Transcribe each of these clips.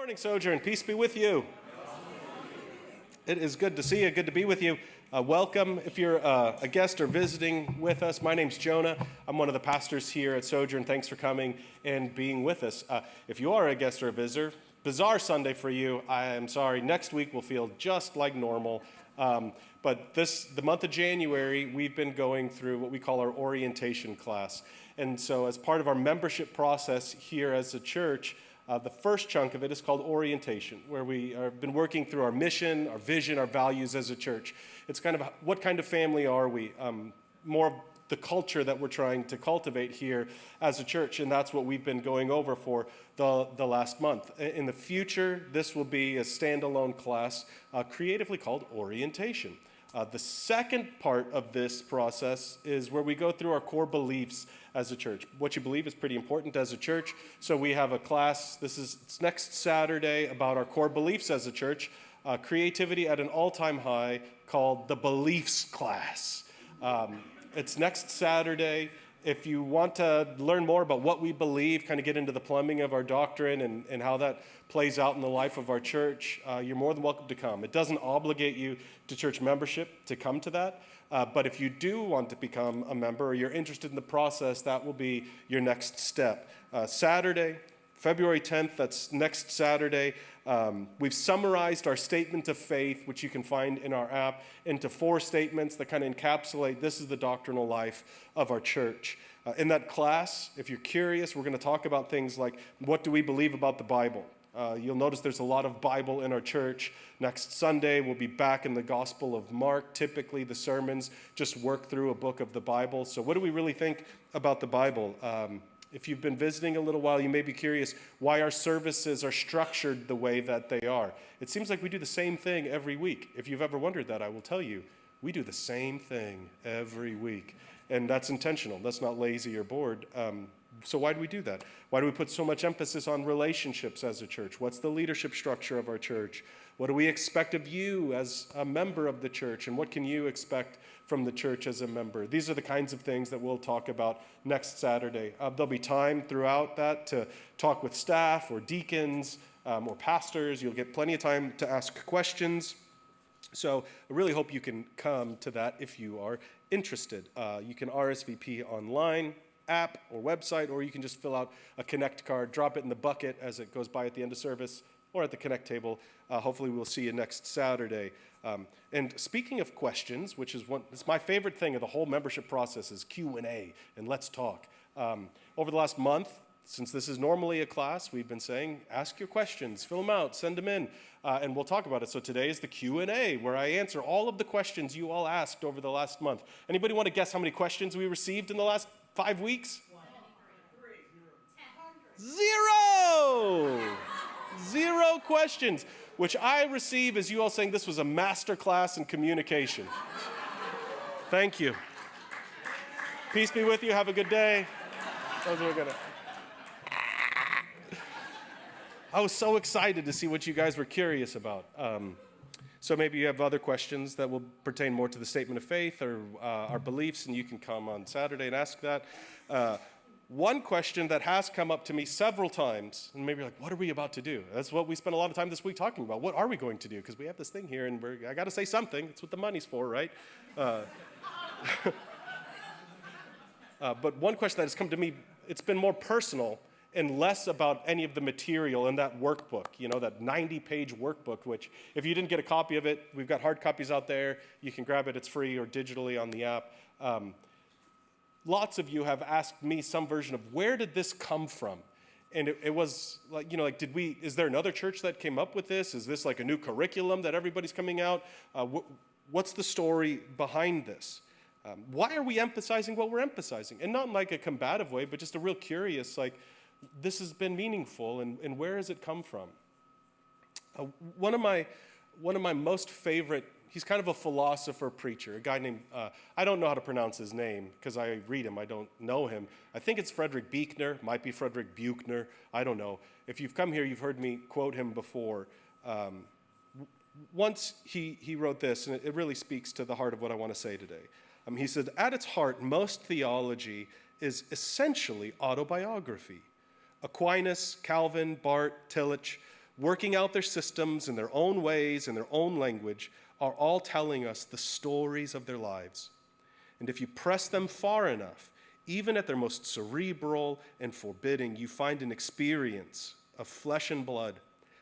Morning, Sojourn. Peace be with you. It is good to see you, good to be with you. Welcome if you're a guest or visiting with us. My name's Jonah. I'm one of the pastors here at Sojourn. Thanks for coming and being with us. If you are a guest or a visitor, bizarre Sunday for you. I am sorry. Next week will feel just like normal. But the month of January, we've been going through what we call our orientation class. And so as part of our membership process here as a church, the first chunk of it is called orientation, where we have been working through our mission, our vision, our values as a church. It's kind of what kind of family are we? More of the culture that we're trying to cultivate here as a church, and that's what we've been going over for the last month. In the future, this will be a standalone class creatively called orientation. The second part of this process is where we go through our core beliefs as a church. What you believe is pretty important as a church. So we have a class, it's next Saturday, about our core beliefs as a church, creativity at an all-time high, called the Beliefs class. It's next Saturday. If you want to learn more about what we believe, kind of get into the plumbing of our doctrine and how that plays out in the life of our church, you're more than welcome to come. It doesn't obligate you to church membership to come to that, but if you do want to become a member or you're interested in the process, that will be your next step. Saturday, February 10th, that's next Saturday. We've summarized our statement of faith, which you can find in our app, into 4 statements that kind of encapsulate this is the doctrinal life of our church. In that class, if you're curious, we're going to talk about things like what do we believe about the Bible? You'll notice there's a lot of Bible in our church. Next Sunday, we'll be back in the Gospel of Mark. Typically, the sermons just work through a book of the Bible. So what do we really think about the Bible? If you've been visiting a little while, you may be curious why our services are structured the way that they are. It seems like we do the same thing every week. If you've ever wondered that, I will tell you, we do the same thing every week. And that's intentional. That's not lazy or bored. So why do we do that? Why do we put so much emphasis on relationships as a church? What's the leadership structure of our church? What do we expect of you as a member of the church? And what can you expect from the church as a member? These are the kinds of things that we'll talk about next Saturday. There'll be time throughout that to talk with staff or deacons or pastors. You'll get plenty of time to ask questions. So I really hope you can come to that if you are interested. You can RSVP online, app or website, or you can just fill out a Connect card, drop it in the bucket as it goes by at the end of service, or at the Connect table. Hopefully we'll see you next Saturday. And speaking of questions, which is it's my favorite thing of the whole membership process is Q&A and let's talk. Over the last month, since this is normally a class, we've been saying, ask your questions, fill them out, send them in, and we'll talk about it. So today is the Q&A, where I answer all of the questions you all asked over the last month. Anybody want to guess how many questions we received in the last 5 weeks? 0! 0 questions, which I receive as you all saying this was a master class in communication. Thank you. Peace be with you. Have a good day. I was so excited to see what you guys were curious about. So maybe you have other questions that will pertain more to the statement of faith or our beliefs, and you can come on Saturday and ask that. One question that has come up to me several times, and maybe you're like, what are we about to do? That's what we spent a lot of time this week talking about. What are we going to do? Because we have this thing here, and I got to say something. It's what the money's for, right? But one question that has come to me, it's been more personal and less about any of the material in that workbook, that 90-page workbook, which if you didn't get a copy of it, we've got hard copies out there. You can grab it. It's free or digitally on the app. Lots of you have asked me some version of where did this come from? And it was like, is there another church that came up with this? Is this like a new curriculum that everybody's coming out? What's the story behind this? Why are we emphasizing what we're emphasizing? And not in like a combative way, but just a real curious, like, this has been meaningful, and where has it come from? One of my most favorite, he's kind of a philosopher preacher, a guy named, I don't know how to pronounce his name because I read him, I don't know him. I think it's Frederick Buechner, might be Frederick Buechner, I don't know. If you've come here, you've heard me quote him before. Once he wrote this, and it really speaks to the heart of what I want to say today. He said, at its heart, most theology is essentially autobiography. Aquinas, Calvin, Barth, Tillich working out their systems in their own ways, in their own language, are all telling us the stories of their lives. And if you press them far enough, even at their most cerebral and forbidding, you find an experience of flesh and blood,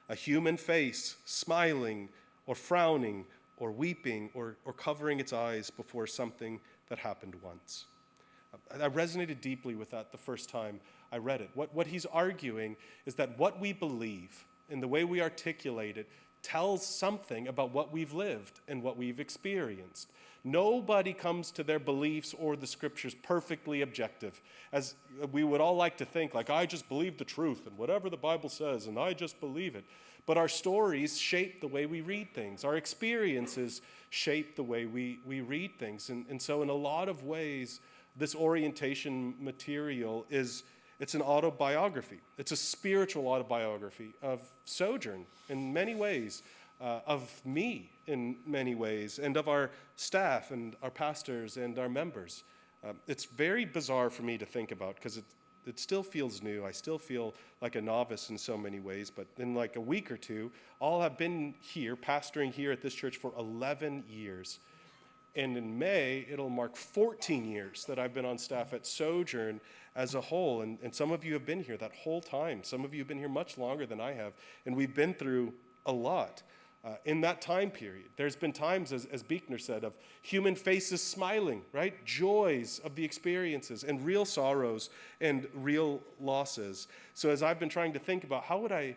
a human face smiling or frowning or weeping or covering its eyes before something that happened once. I resonated deeply with that the first time I read it. What he's arguing is that what we believe and the way we articulate it tells something about what we've lived and what we've experienced. Nobody comes to their beliefs or the scriptures perfectly objective, as we would all like to think, like, I just believe the truth and whatever the Bible says, and I just believe it. But our stories shape the way we read things. Our experiences shape the way we read things. And so in a lot of ways, this orientation material it's an autobiography. It's a spiritual autobiography of Sojourn in many ways, of me in many ways, and of our staff and our pastors and our members. It's very bizarre for me to think about because it still feels new. I still feel like a novice in so many ways, but in like a week or two, I'll have been here, pastoring here at this church for 11 years. And in May, it'll mark 14 years that I've been on staff at Sojourn as a whole. And some of you have been here that whole time. Some of you have been here much longer than I have. And we've been through a lot in that time period. There's been times, as Buechner said, of human faces smiling, right? Joys of the experiences and real sorrows and real losses. So as I've been trying to think about how would I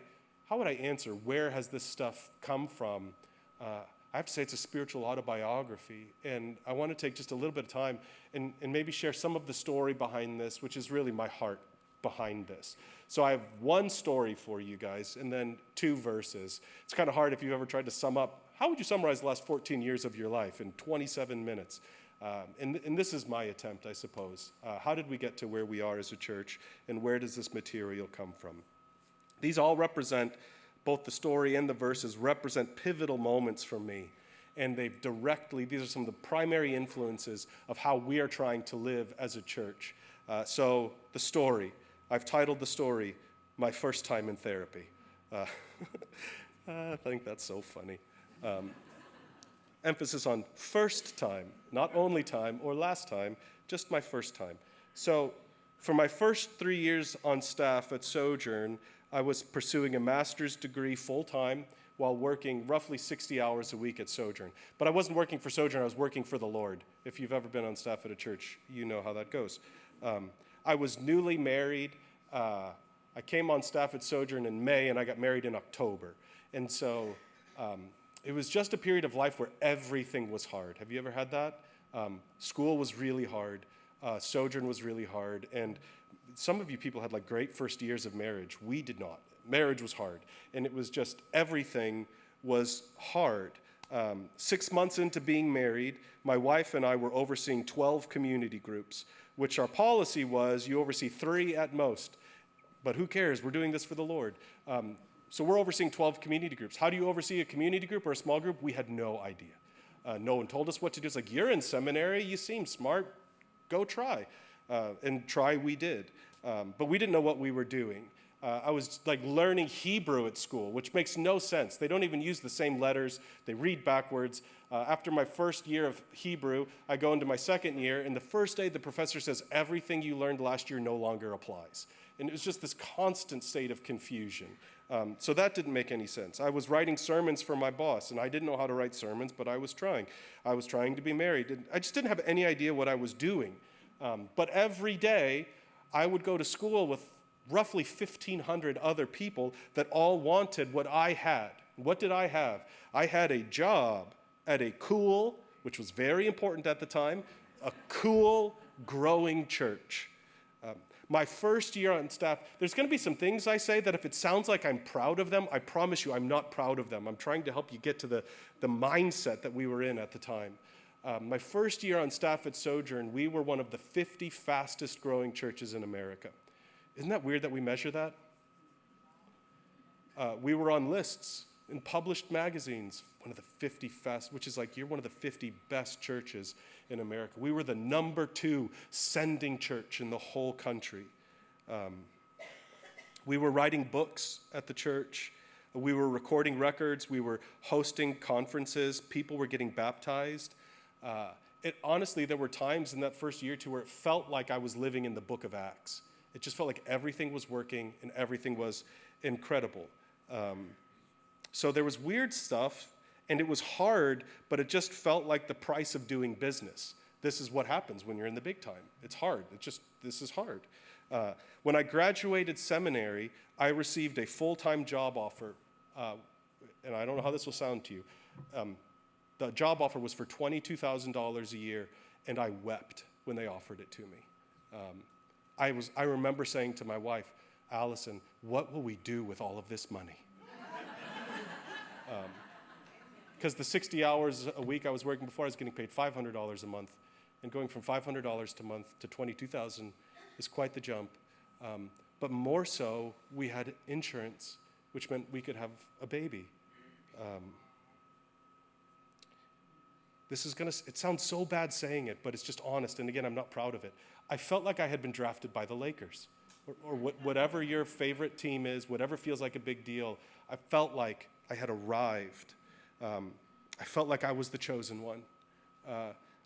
answer, where has this stuff come from? I have to say it's a spiritual autobiography, and I want to take just a little bit of time and maybe share some of the story behind this, which is really my heart behind this. So I have one story for you guys, and then 2 verses. It's kind of hard if you've ever tried to sum up, how would you summarize the last 14 years of your life in 27 minutes? And this is my attempt, I suppose. How did we get to where we are as a church, and where does this material come from? These all represent both the story and the verses represent pivotal moments for me. And these are some of the primary influences of how we are trying to live as a church. So the story, I've titled the story, My First Time in Therapy. I think that's so funny. Emphasis on first time, not only time or last time, just my first time. So for my first 3 years on staff at Sojourn, I was pursuing a master's degree full-time while working roughly 60 hours a week at Sojourn. But I wasn't working for Sojourn, I was working for the Lord. If you've ever been on staff at a church, you know how that goes. I was newly married. I came on staff at Sojourn in May, and I got married in October. And so it was just a period of life where everything was hard. Have you ever had that? School was really hard. Sojourn was really hard. And some of you people had like great first years of marriage. We did not. Marriage was hard. And it was just everything was hard. 6 months into being married, my wife and I were overseeing 12 community groups, which our policy was you oversee 3 at most. But who cares? We're doing this for the Lord. So we're overseeing 12 community groups. How do you oversee a community group or a small group? We had no idea. No one told us what to do. It's like, you're in seminary. You seem smart. Go try. And try we did. But we didn't know what we were doing. I was like learning Hebrew at school, which makes no sense. They don't even use the same letters. They read backwards. After my first year of Hebrew, I go into my second year, and the first day the professor says, everything you learned last year no longer applies. And it was just this constant state of confusion. So that didn't make any sense. I was writing sermons for my boss, and I didn't know how to write sermons, but I was trying. I was trying to be married. And I just didn't have any idea what I was doing. But every day, I would go to school with roughly 1,500 other people that all wanted what I had. What did I have? I had a job at a cool, which was very important at the time, a cool, growing church. My first year on staff, there's going to be some things I say that if it sounds like I'm proud of them, I promise you I'm not proud of them. I'm trying to help you get to the mindset that we were in at the time. My first year on staff at Sojourn, we were one of the 50 fastest growing churches in America. Isn't that weird that we measure that? We were on lists in published magazines, one of the 50 which is like you're one of the 50 best churches in America. We were the number 2 sending church in the whole country. We were writing books at the church. We were recording records. We were hosting conferences. People were getting baptized. Honestly, there were times in that first year or two where it felt like I was living in the book of Acts. It just felt like everything was working and everything was incredible. So there was weird stuff, and it was hard, but it just felt like the price of doing business. This is what happens when you're in the big time. It's hard. This is hard. When I graduated seminary, I received a full-time job offer, and I don't know how this will sound to you. The job offer was for $22,000 a year, and I wept when they offered it to me. I remember saying to my wife, Allison, what will we do with all of this money? Because the 60 hours a week I was working before, I was getting paid $500 a month. And going from $500 a month to $22,000 is quite the jump. But more so, we had insurance, which meant we could have a baby. It sounds so bad saying it, but it's just honest. And again, I'm not proud of it. I felt like I had been drafted by the Lakers, or whatever your favorite team is, whatever feels like a big deal. I felt like I had arrived. I felt like I was the chosen one.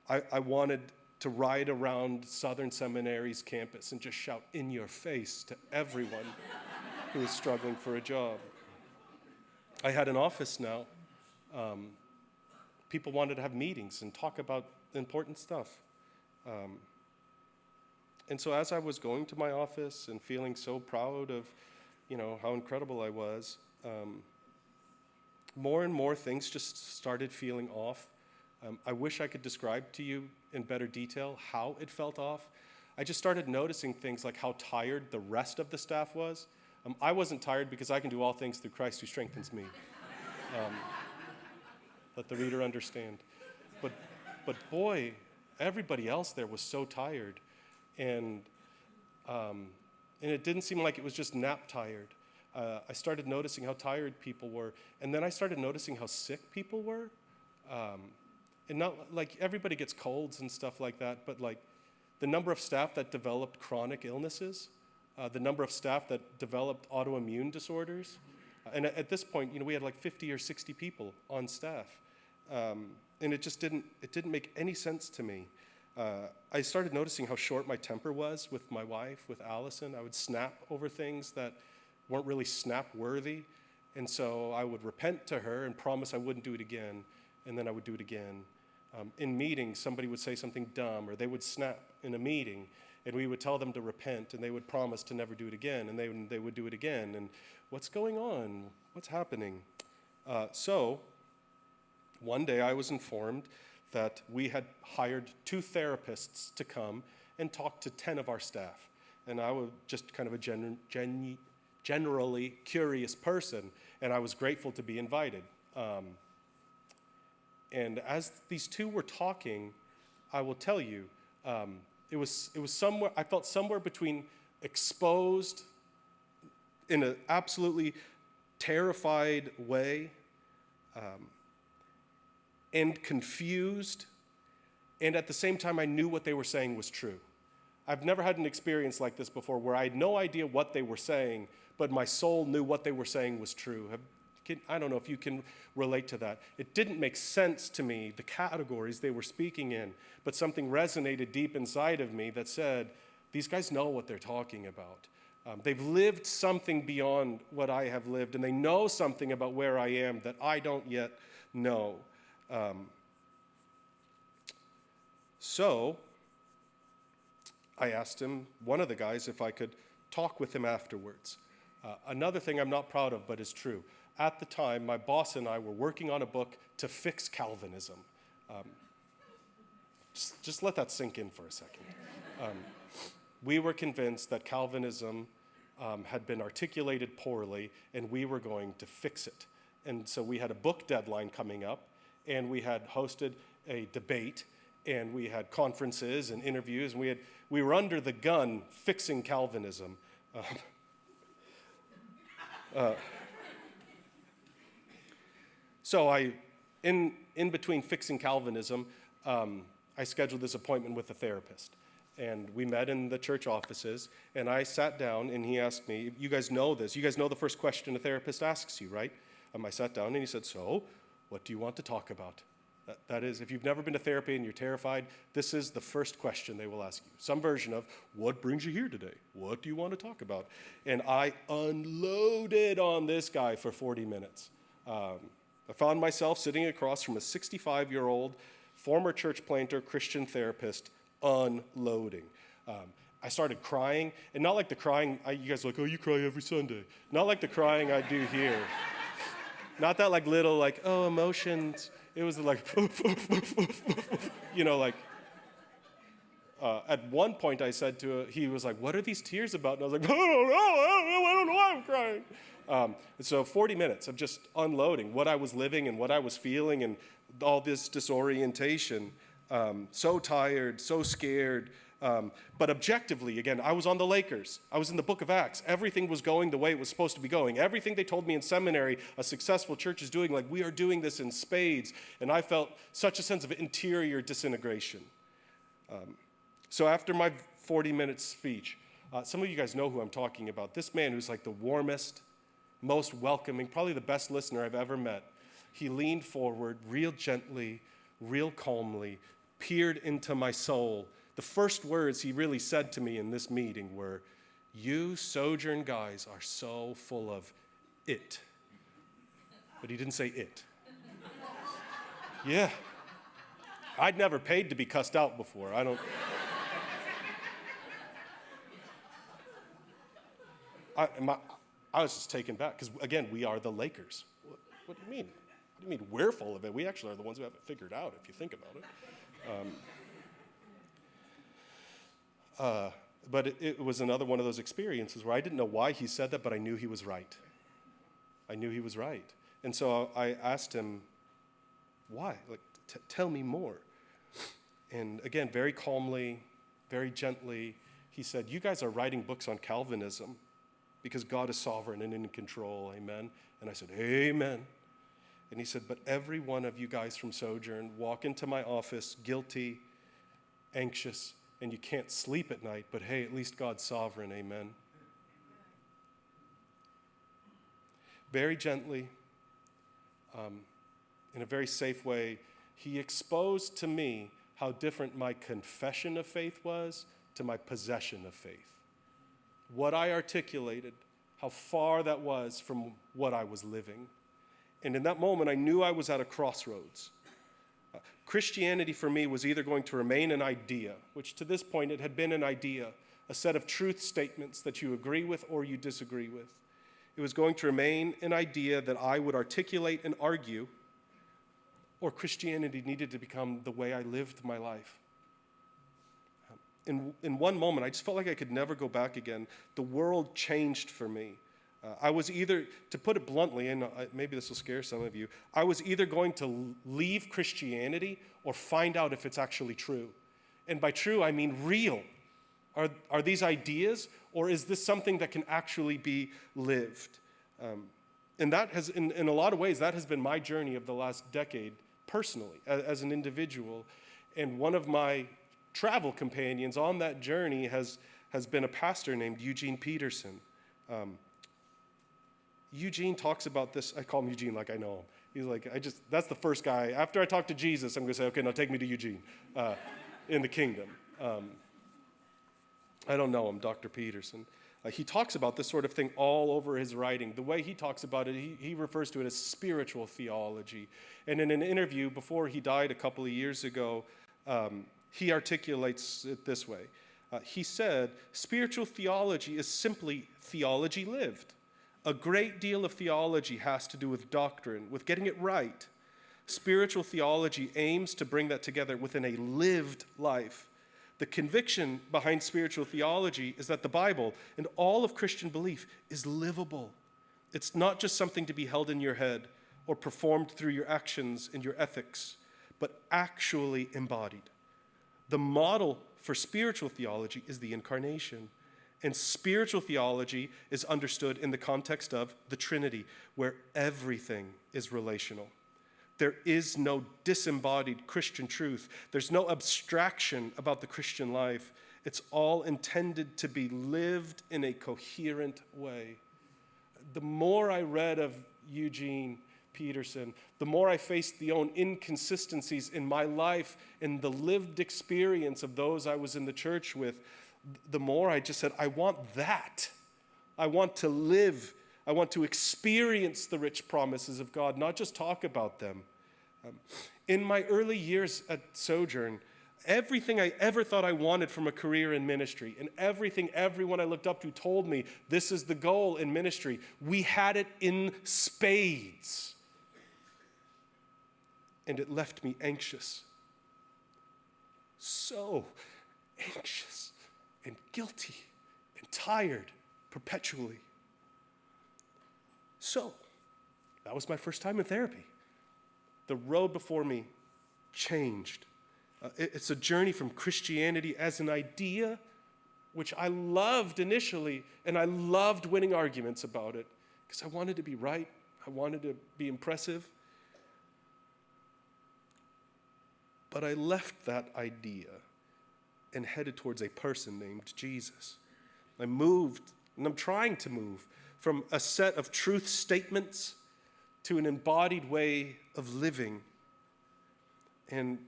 I wanted to ride around Southern Seminary's campus and just shout in your face to everyone who was struggling for a job. I had an office now. People wanted to have meetings and talk about important stuff. And so as I was going to my office and feeling so proud of, how incredible I was, more and more things just started feeling off. I wish I could describe to you in better detail how it felt off. I just started noticing things like how tired the rest of the staff was. I wasn't tired because I can do all things through Christ who strengthens me. Let the reader understand. But boy, everybody else there was so tired. And it didn't seem like it was just nap tired. I started noticing how tired people were. And then I started noticing how sick people were. And not like everybody gets colds and stuff like that, but like the number of staff that developed chronic illnesses, the number of staff that developed autoimmune disorders. And at this point, we had like 50 or 60 people on staff. And it didn't make any sense to me. I started noticing how short my temper was with my wife, with Allison. I would snap over things that weren't really snap-worthy. And so I would repent to her and promise I wouldn't do it again. And then I would do it again. In meetings, somebody would say something dumb, or they would snap in a meeting, and we would tell them to repent, and they would promise to never do it again, and they would do it again. And what's going on? What's happening? So one day I was informed that we had hired 2 therapists to come and talk to 10 of our staff. And I was just kind of a generally curious person, and I was grateful to be invited. And as these 2 were talking, I will tell you, it was somewhere, I felt somewhere between exposed in an absolutely terrified way, and confused, and at the same time I knew what they were saying was true. I've never had an experience like this before where I had no idea what they were saying, but my soul knew what they were saying was true. I don't know if you can relate to that. It didn't make sense to me, the categories they were speaking in, but something resonated deep inside of me that said, these guys know what they're talking about. They've lived something beyond what I have lived, and they know something about where I am that I don't yet know. So I asked him, one of the guys, if I could talk with him afterwards. Another thing I'm not proud of, but is true. At the time, my boss and I were working on a book to fix Calvinism. Just let that sink in for a second. We were convinced that Calvinism had been articulated poorly, and we were going to fix it. And so we had a book deadline coming up, and we had hosted a debate, and we had conferences and interviews, and we were under the gun fixing Calvinism. So in between fixing Calvinism, I scheduled this appointment with a therapist. And we met in the church offices, and I sat down, and he asked me, you guys know this. You guys know the first question a therapist asks you, right? I sat down, and he said, so, what do you want to talk about? That is, if you've never been to therapy and you're terrified, this is the first question they will ask you. Some version of, what brings you here today? What do you want to talk about? And I unloaded on this guy for 40 minutes. I found myself sitting across from a 65-year-old former church planter, Christian therapist, unloading. I started crying, and not like the crying, you guys are like, oh, you cry every Sunday. Not like the crying I do here. Not that like little, like, oh, emotions. It was like, at one point I said to he was like, what are these tears about? And I was like, I don't know why I'm crying. So 40 minutes of just unloading what I was living and what I was feeling and all this disorientation. So tired, so scared. But objectively, again, I was on the Lakers. I was in the book of Acts. Everything was going the way it was supposed to be going. Everything they told me in seminary a successful church is doing, like we are doing this in spades. And I felt such a sense of interior disintegration. So after my 40-minute speech, some of you guys know who I'm talking about. This man who's like the warmest, most welcoming, probably the best listener I've ever met. He leaned forward real gently, real calmly, peered into my soul. The first words he really said to me in this meeting were, you Sojourn guys are so full of it. But he didn't say it. Yeah. I'd never paid to be cussed out before. I was just taken back because, again, we are the Lakers. What do you mean? What do you mean we're full of it? We actually are the ones who have it figured out, if you think about it. But it was another one of those experiences where I didn't know why he said that, but I knew he was right. I knew he was right. And so I asked him, why? Like, tell me more. And again, very calmly, very gently, he said, you guys are writing books on Calvinism because God is sovereign and in control, amen? And I said, amen. And he said, but every one of you guys from Sojourn walk into my office guilty, anxious, and you can't sleep at night, but hey, at least God's sovereign, amen. Very gently, in a very safe way, he exposed to me how different my confession of faith was to my possession of faith. What I articulated, how far that was from what I was living. And in that moment, I knew I was at a crossroads. Christianity for me was either going to remain an idea, which to this point it had been an idea, a set of truth statements that you agree with or you disagree with. It was going to remain an idea that I would articulate and argue, or Christianity needed to become the way I lived my life. In one moment, I just felt like I could never go back again. The world changed for me. I was either, to put it bluntly, and maybe this will scare some of you, I was either going to leave Christianity or find out if it's actually true. And by true, I mean real. Are these ideas, or is this something that can actually be lived? And that has, in a lot of ways, that has been my journey of the last decade, personally, as an individual. And one of my travel companions on that journey has been a pastor named Eugene Peterson. Eugene talks about this. I call him Eugene like I know him. He's like, that's the first guy. After I talk to Jesus, I'm going to say, okay, now take me to Eugene in the kingdom. I don't know him, Dr. Peterson. He talks about this sort of thing all over his writing. The way he talks about it, he refers to it as spiritual theology. And in an interview before he died a couple of years ago, he articulates it this way. He said, spiritual theology is simply theology lived. A great deal of theology has to do with doctrine, with getting it right. Spiritual theology aims to bring that together within a lived life. The conviction behind spiritual theology is that the Bible and all of Christian belief is livable. It's not just something to be held in your head or performed through your actions and your ethics, but actually embodied. The model for spiritual theology is the incarnation. And spiritual theology is understood in the context of the Trinity, where everything is relational. There is no disembodied Christian truth. There's no abstraction about the Christian life. It's all intended to be lived in a coherent way. The more I read of Eugene Peterson, the more I faced the own inconsistencies in my life and the lived experience of those I was in the church with, the more I just said, I want that. I want to live. I want to experience the rich promises of God, not just talk about them. In my early years at Sojourn, everything I ever thought I wanted from a career in ministry, and everything everyone I looked up to told me, this is the goal in ministry, we had it in spades. And it left me anxious. So anxious and guilty and tired perpetually. So, that was my first time in therapy. The road before me changed. It's a journey from Christianity as an idea, which I loved initially, and I loved winning arguments about it, because I wanted to be right, I wanted to be impressive. But I left that idea and headed towards a person named Jesus. I moved, and I'm trying to move, from a set of truth statements to an embodied way of living. And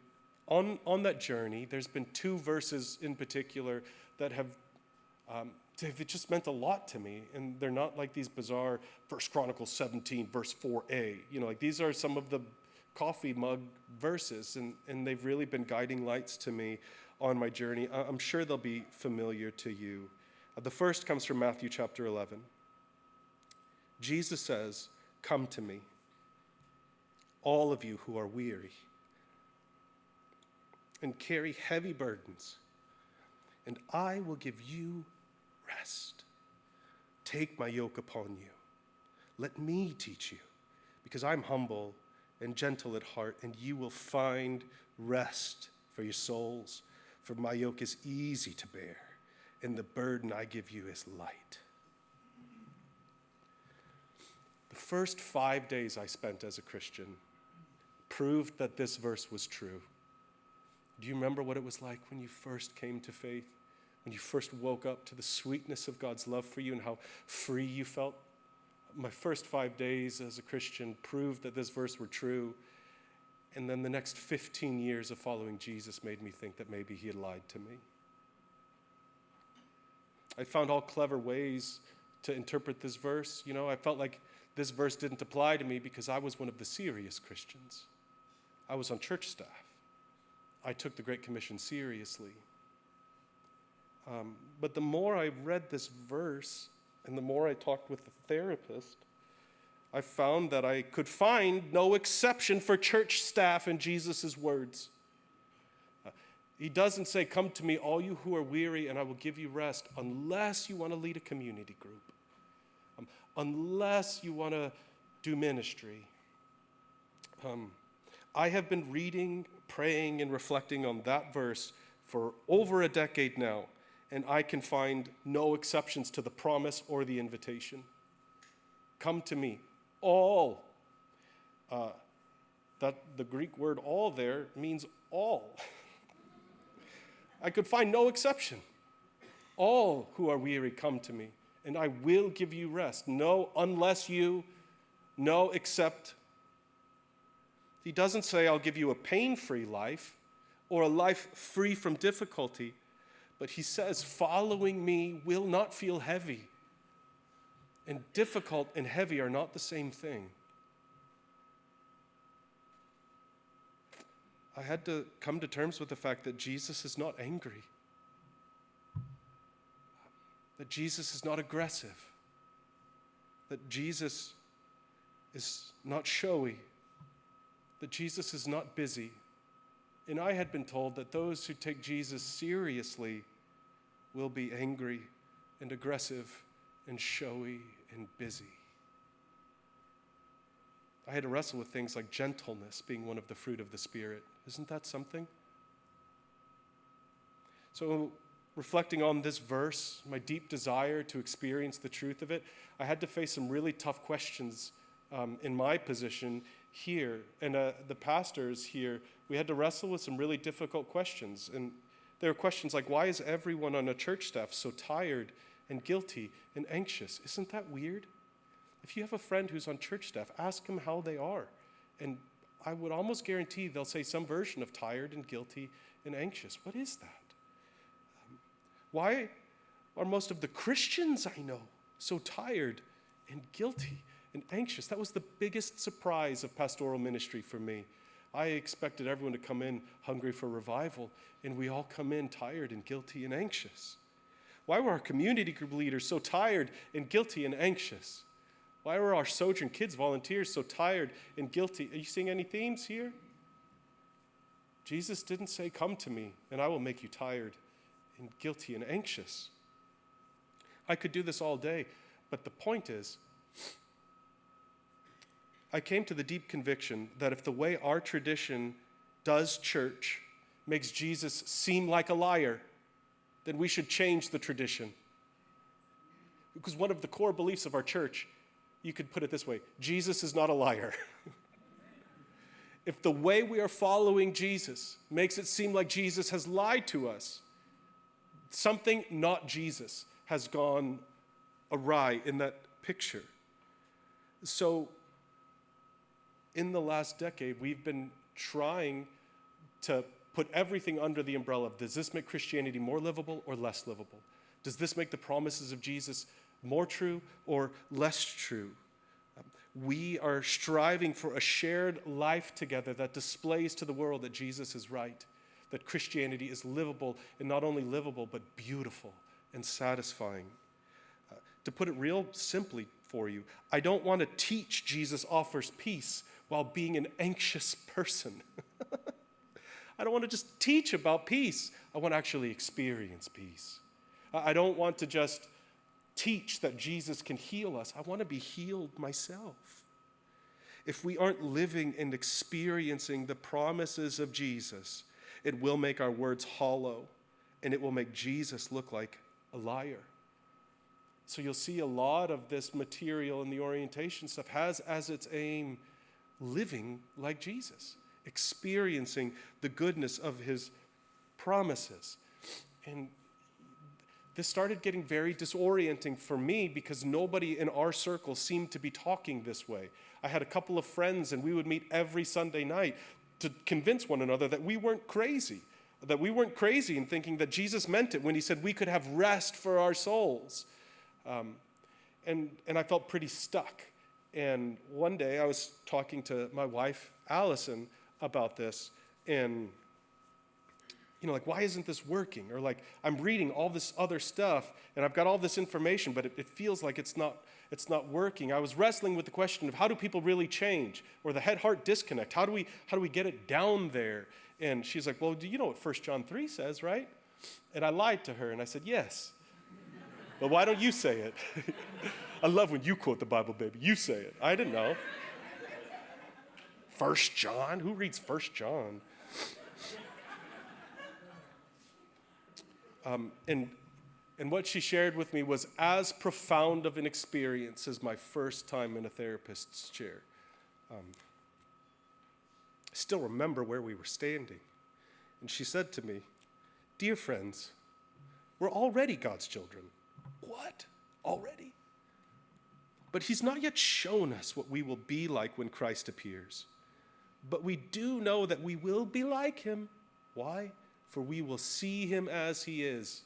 on that journey, there's been two verses in particular that have just meant a lot to me. And they're not like these bizarre 1 Chronicles 17, verse 4a. Like these are some of the coffee mug verses, and they've really been guiding lights to me on my journey. I'm sure they'll be familiar to you. The first comes from Matthew chapter 11. Jesus says, "Come to me, all of you who are weary and carry heavy burdens, and I will give you rest. Take my yoke upon you. Let me teach you, because I'm humble and gentle at heart, and you will find rest for your souls. For my yoke is easy to bear, and the burden I give you is light." The first 5 days I spent as a Christian proved that this verse was true. Do you remember what it was like when you first came to faith? When you first woke up to the sweetness of God's love for you and how free you felt? My first 5 days as a Christian proved that this verse were true. And then the next 15 years of following Jesus made me think that maybe he had lied to me. I found all clever ways to interpret this verse. I felt like this verse didn't apply to me because I was one of the serious Christians. I was on church staff. I took the Great Commission seriously. But the more I read this verse and the more I talked with the therapist, I found that I could find no exception for church staff in Jesus' words. He doesn't say, "Come to me, all you who are weary, and I will give you rest," unless you want to lead a community group, unless you want to do ministry. I have been reading, praying, and reflecting on that verse for over a decade now, and I can find no exceptions to the promise or the invitation. Come to me, all. That the Greek word "all" there means all. I could find no exception. All who are weary, come to me, and I will give you rest. No, unless you, no, except. He doesn't say, "I'll give you a pain-free life or a life free from difficulty," but he says, "Following me will not feel heavy." And difficult and heavy are not the same thing. I had to come to terms with the fact that Jesus is not angry, that Jesus is not aggressive, that Jesus is not showy, that Jesus is not busy. And I had been told that those who take Jesus seriously will be angry and aggressive and showy and busy. I had to wrestle with things like gentleness being one of the fruit of the Spirit. Isn't that something? So, reflecting on this verse, my deep desire to experience the truth of it, I had to face some really tough questions in my position here. And the pastors here, we had to wrestle with some really difficult questions. And There are questions like, why is everyone on a church staff so tired and guilty and anxious? Isn't that weird? If you have a friend who's on church staff, ask them how they are. And I would almost guarantee they'll say some version of tired and guilty and anxious. What is that? Why are most of the Christians I know so tired and guilty and anxious? That was the biggest surprise of pastoral ministry for me. I expected everyone to come in hungry for revival, and we all come in tired and guilty and anxious. Why were our community group leaders so tired and guilty and anxious? Why were our Sojourn kids volunteers so tired and guilty? Are you seeing any themes here? Jesus didn't say, come to me, and I will make you tired and guilty and anxious. I could do this all day, but the point is, I came to the deep conviction that if the way our tradition does church makes Jesus seem like a liar, then we should change the tradition. Because one of the core beliefs of our church, you could put it this way, Jesus is not a liar. If the way we are following Jesus makes it seem like Jesus has lied to us, something not Jesus has gone awry in that picture. So, in the last decade, we've been trying to put everything under the umbrella of, does this make Christianity more livable or less livable? Does this make the promises of Jesus more true or less true? We are striving for a shared life together that displays to the world that Jesus is right, that Christianity is livable, and not only livable, but beautiful and satisfying. To put it real simply for you, I don't want to teach Jesus offers peace while being an anxious person. I don't want to just teach about peace. I want to actually experience peace. I don't want to just teach that Jesus can heal us. I want to be healed myself. If we aren't living and experiencing the promises of Jesus, it will make our words hollow, and it will make Jesus look like a liar. So you'll see a lot of this material in the orientation stuff has as its aim living like Jesus, experiencing the goodness of his promises. And this started getting very disorienting for me because nobody in our circle seemed to be talking this way. I had a couple of friends, and we would meet every Sunday night to convince one another that we weren't crazy in thinking that Jesus meant it when he said we could have rest for our souls. And I felt pretty stuck. And one day I was talking to my wife, Allison, about this, and like, why isn't this working? Or like, I'm reading all this other stuff, and I've got all this information, but it feels like it's not working. I was wrestling with the question of how do people really change, or the head-heart disconnect? How do we get it down there? And she's like, well, do you know what 1 John 3 says, right? And I lied to her, and I said, yes. But why don't you say it? I love when you quote the Bible, baby. You say it. I didn't know. 1 John? Who reads 1 John? And what she shared with me was as profound of an experience as my first time in a therapist's chair. I still remember where we were standing. And she said to me, dear friends, we're already God's children. What? Already? But he's not yet shown us what we will be like when Christ appears. But we do know that we will be like him. Why? For we will see him as he is.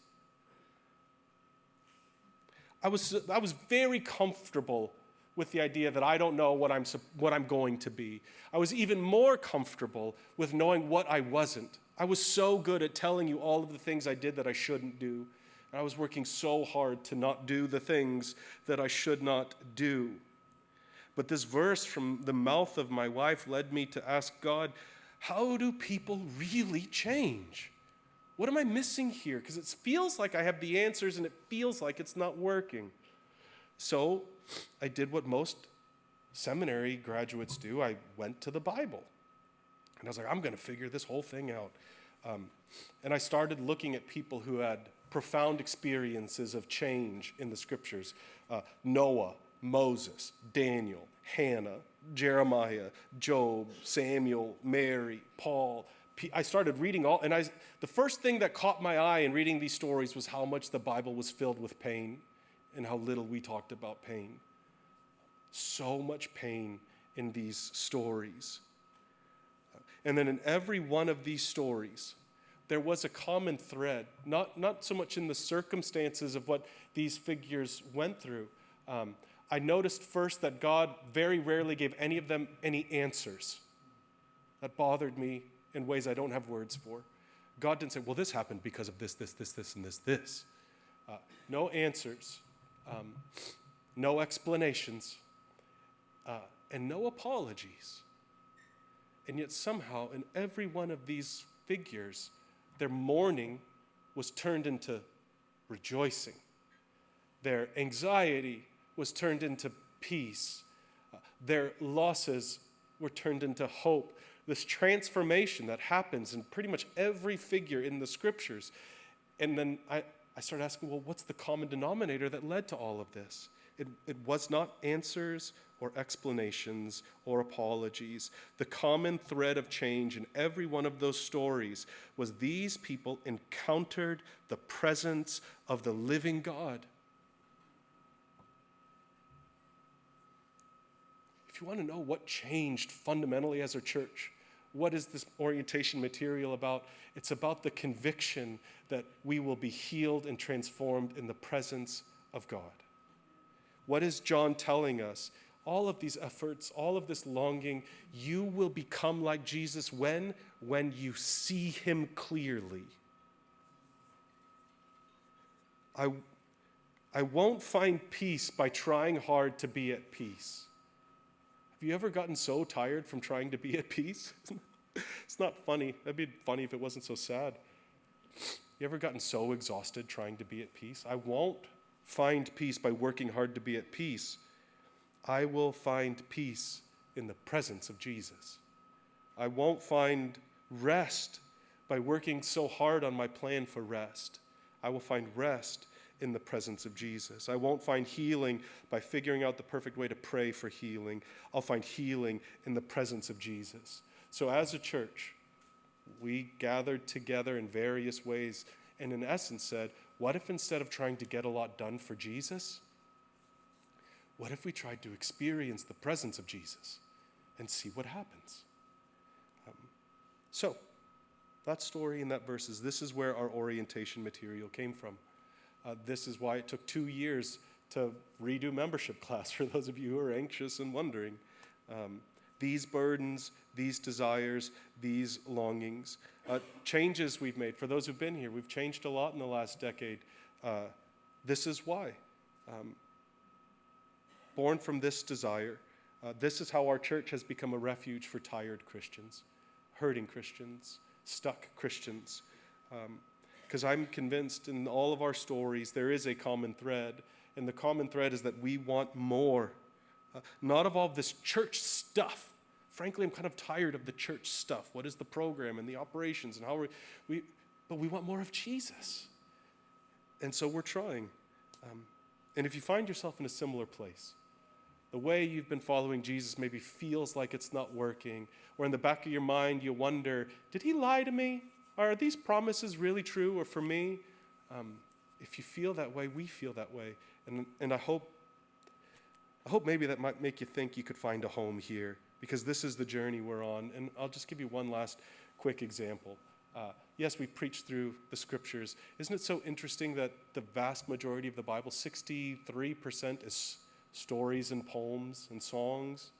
I was very comfortable with the idea that I don't know what I'm going to be. I was even more comfortable with knowing what I wasn't. I was so good at telling you all of the things I did that I shouldn't do. And I was working so hard to not do the things that I should not do. But this verse from the mouth of my wife led me to ask God, how do people really change? What am I missing here? Because it feels like I have the answers and it feels like it's not working. So I did what most seminary graduates do. I went to the Bible. And I was like, I'm going to figure this whole thing out. And I started looking at people who had profound experiences of change in the scriptures. Noah, Moses, Daniel, Hannah, Jeremiah, Job, Samuel, Mary, Paul, I started reading the first thing that caught my eye in reading these stories was how much the Bible was filled with pain and how little we talked about pain. So much pain in these stories. And then in every one of these stories, there was a common thread, not so much in the circumstances of what these figures went through. I noticed first that God very rarely gave any of them any answers. That bothered me in ways I don't have words for. God didn't say, well, this happened because of this, and this. No answers, no explanations, and no apologies. And yet somehow in every one of these figures, their mourning was turned into rejoicing. Their anxiety was turned into peace. Their losses were turned into hope. This transformation that happens in pretty much every figure in the scriptures. And then I started asking, well, what's the common denominator that led to all of this? It was not answers or explanations or apologies. The common thread of change in every one of those stories was these people encountered the presence of the living God. If you want to know what changed fundamentally as a church, what is this orientation material about? It's about the conviction that we will be healed and transformed in the presence of God. What is John telling us? All of these efforts, all of this longing, you will become like Jesus when you see him clearly. I won't find peace by trying hard to be at peace. Have you ever gotten so tired from trying to be at peace? It's not funny. That'd be funny if it wasn't so sad. You ever gotten so exhausted trying to be at peace? I won't find peace by working hard to be at peace. I will find peace in the presence of Jesus. I won't find rest by working so hard on my plan for rest. I will find rest in the presence of Jesus. I won't find healing by figuring out the perfect way to pray for healing. I'll find healing in the presence of Jesus. So as a church, we gathered together in various ways and in essence said, what if instead of trying to get a lot done for Jesus, what if we tried to experience the presence of Jesus and see what happens? So that story and that verses, this is where our orientation material came from. This is why it took 2 years to redo membership class, for those of you who are anxious and wondering. These burdens, these desires, these longings, changes we've made. For those who've been here, we've changed a lot in the last decade. This is why. Born from this desire, this is how our church has become a refuge for tired Christians, hurting Christians, stuck Christians. Because I'm convinced in all of our stories there is a common thread, and the common thread is that we want more. Not of all this church stuff. Frankly, I'm kind of tired of the church stuff. What is the program and the operations and how but we want more of Jesus. And so we're trying. And if you find yourself in a similar place, the way you've been following Jesus maybe feels like it's not working, or in the back of your mind you wonder, did he lie to me? Are these promises really true or for me? If you feel that way, we feel that way. And I hope maybe that might make you think you could find a home here, because this is the journey we're on. And I'll just give you one last quick example. Yes, we preach through the scriptures. Isn't it so interesting that the vast majority of the Bible, 63%, is stories and poems and songs?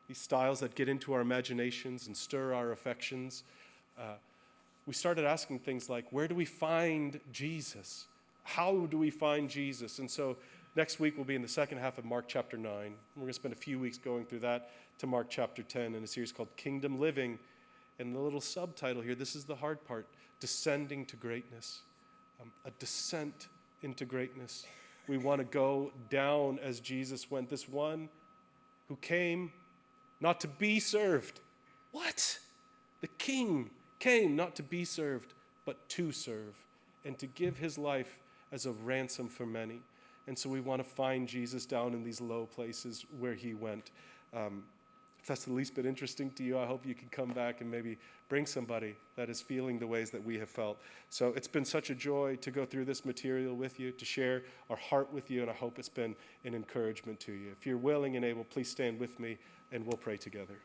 These styles that get into our imaginations and stir our affections. We started asking things like, where do we find Jesus? How do we find Jesus? And so next week we'll be in the second half of Mark chapter 9. We're going to spend a few weeks going through that to Mark chapter 10 in a series called Kingdom Living. And the little subtitle here, this is the hard part, Descending to Greatness. A descent into greatness. We want to go down as Jesus went. This one who came not to be served. What? The King came not to be served, but to serve and to give his life as a ransom for many. And so we want to find Jesus down in these low places where he went. that's the least bit interesting to you, I hope you can come back and maybe bring somebody that is feeling the ways that we have felt. So it's been such a joy to go through this material with you, to share our heart with you, and I hope it's been an encouragement to you. If you're willing and able, please stand with me and we'll pray together.